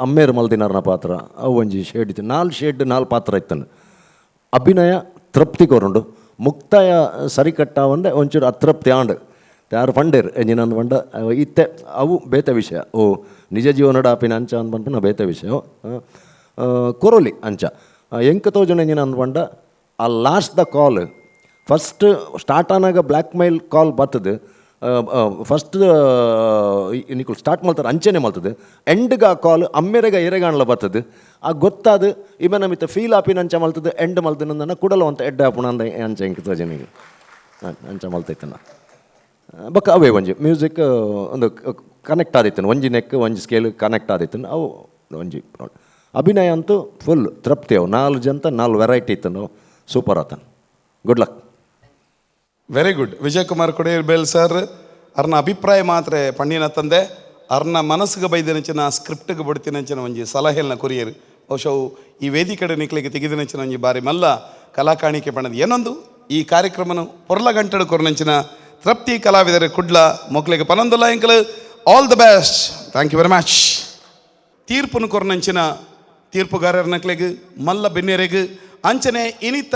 ಅಮ್ಮೇರು ಮಲ್ದಿನರನ ಪಾತ್ರ ಅವು ಒಂಜಿ ಶೇಡ್ ಇತ್ತು 4 ಶೇಡ್ 4 ಪಾತ್ರ ಇತ್ತನು ಅಭಿನಯ ತೃಪ್ತಿ ಕೊರಂಡು ಮುಕ್ತಾಯ ಸರಿಕಟ್ಟಾವಂಡೆ ಒಂಚೂರು ಅತೃಪ್ತಿ ಆಂಡ್ ಯಾರು ಪಂಡೇರು ಎಂಜಿನಂದು ಪಂಡ ಇತ್ತೆ ಅವು ಬೇತೆ ವಿಷಯ ಓ ನಿಜ ಜೀವನಡ ಆಪಿನ ಅಂಚ ಅಂದ್ಪಂಡ ಬೇತೆ ವಿಷಯ ಕೊರೋಲಿ ಅಂಚ ಎಂಕ ತೋಜನ ಎಂಜಿನ ಅಂದ್ಪಂಡ ಆ ಲಾಸ್ಟ್ ದ ಕಾಲ್ ಫಸ್ಟ್ ಸ್ಟಾರ್ಟ್ ಆನಾಗ ಬ್ಲ್ಯಾಕ್ ಮೇಲ್ ಕಾಲ್ ಬರ್ತದೆ ಫಸ್ಟ್ ನಿಕುಲ್ ಸ್ಟಾರ್ಟ್ ಮಾಡ್ತಾರೆ ಅಂಚೆನೆ ಮಾಡ್ತದೆ ಎಂಡ್ಗೆ ಆ ಕಾಲ್ ಅಮ್ಮೆರೆಗ ಎರೆಗಾಣಲ ಬರ್ತದೆ ಆ ಗೊತ್ತಾದ ಇವ ನಮಿತ್ತ ಫೀಲ್ ಆಪಿನ ಅಂಚ ಮಲ್ತದೆ ಎಂಡ್ ಮಲ್ತಿನ ಕುಡಲು ಅಂತ ಎಡ್ಡೆ ಆಪುಣ ಅಂದ ಅಂಚ ಎಂಕ ತೋಜನಿಗೆ ಅಂಚ ಮಲ್ತೈತನ ಬಕ್ಕ ಅವೇ ಒಂಜಿ ಮ್ಯೂಸಿಕ್ ಒಂದು ಕನೆಕ್ಟ್ ಆದಿತ್ತನು ಒಂಜಿ ನೆಕ್ ಒಂಜಿ ಸ್ಕೇಲ್ ಕನೆಕ್ಟ್ ಆದಿತ್ತನು ಅವು ಒಂಜಿ ಅಭಿನಯ ಅಂತೂ ಫುಲ್ ತೃಪ್ತಿ ಅವು 4 ಜಂತ 4 ವೆರೈಟಿ ಇತ್ತನು ಸೂಪರ್ ಆತನು good luck very good Vijayakumar ಕುಡಿಯಬೇಲ್ ಸರ್ ಅವ್ರನ್ನ ಅಭಿಪ್ರಾಯ ಮಾತ್ರ ಪಣ್ಣಿನ ತಂದೆ ಅವ್ರನ್ನ ಮನಸ್ಸಿಗೆ ಬೈದಿನಂಚಿನ ಸ್ಕ್ರಿಪ್ಟ್ಗೆ ಬಿಡ್ತಿನಂಚಿನ ಒಂಜಿ ಸಲಹೆಲ್ನ ಕೊರಿಯರು ಬಹುಶಃ ಈ ವೇದಿಕೆ ನಿಕ್ಲಿಗೆ ತೆಗೆದಿನಂಚಿನ ಒಂಜಿ ಬಾರಿ ಮಲ್ಲ ಕಲಾಕಾಣಿಕೆ ಪಣ್ಣದು ಏನೊಂದು ಈ ಕಾರ್ಯಕ್ರಮನು ಪೊರ್ಲ ಗಂಟೆಡು ಕೊರನಂಚಿನ ತೃಪ್ತಿ ಕಲಾವಿದರ ಕುಡ್ಲ ಮೊಕ್ಲಿಗೆ ಪನೊಂದುಲ್ಲ ಎಂಕಲು all the best thank you very much ತೀರ್ಪುನು ಕೊರನಂಚಿನ ತೀರ್ಪುಗಾರರ ನಕ್ಲೆಗೆ ಮಲ್ಲ ಬೆನ್ನೆರೆಗೆ ಅಂಚನೆ ಇನಿತ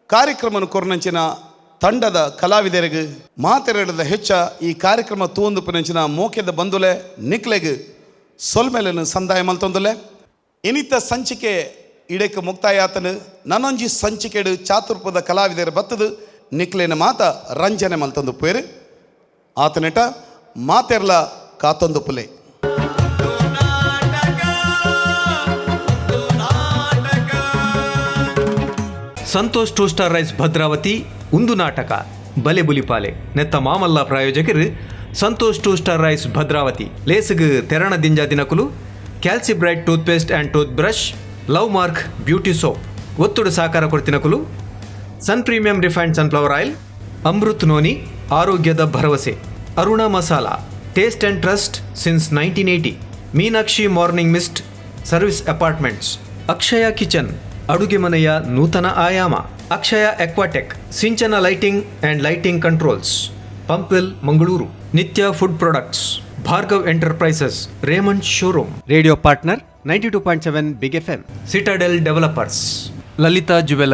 ಕಾರ್ಯಕ್ರಮನು ಕೊರನಂಚಿನ ತಂಡದ ಕಲಾವಿದರಿಗೆ ಮಾತೆರಡದ ಹೆಚ್ಚ ಈ ಕಾರ್ಯಕ್ರಮ ತೂಂದು ಪುನಂಚಿನ ಮೋಕೆದ ಬಂದುಲೆ ನಿಕ್ಲೆಗೆ ಸೊಲ್ಮೆಲೆನು ಸಂದಾಯ ಮಲ್ತೊಂದುಲೆ ಇನಿತ ಸಂಚಿಕೆ ಇಡಕ್ಕೆ ಮುಕ್ತಾಯ ಆತನು ನನ್ನೊಂಜಿ ಸಂಚಿಕೆಡು ಚಾತುರ್ಪದ ಕಲಾವಿದರ ಬತ್ತದು ನಿಕ್ಲೇನ ಮಾತ ರಂಜನೆ ಮಲ್ತೊಂದು ಪೇರು ಆತನೆಟ ಮಾತೆರ್ಲ ಕಾತೊಂದು ಪುಲೆ ಸಂತೋಷ್ 2 ಸ್ಟಾರ್ ರೈಸ್ ಭದ್ರಾವತಿ ಉಂದು ನಾಟಕ ಬಲೆ ಬುಲಿಪಾಲೆ ನೆತ್ತ ಮಾಮಲ್ಲ ಪ್ರಾಯೋಜಕರು ಸಂತೋಷ್ 2 ಸ್ಟಾರ್ ರೈಸ್ ಭದ್ರಾವತಿ ಲೇಸಿಗೆ ತೆರಣ ದಿಂಜ ದಿನಕುಲು Calcibright toothpaste and toothbrush love mark beauty soap ಒತ್ತುಡು ಸಹಕಾರ ಕೊಡ್ತಿನಕುಲು sun premium refined sunflower oil Amrit noni ಆರೋಗ್ಯದ ಭರವಸೆ Aruna masala taste and trust since 1980 Meenakshi morning mist service apartments Akshaya kitchen ಅಡುಗೆ ಮನೆಯ ನೂತನ ಆಯಾಮ Akshaya Aquatech Sinchana lighting and lighting controls Pumpwell Mangaluru Nitya food products Bhargav enterprises Raymond showroom radio partner 92.7 big FM Citadel developers Lalitha jewellery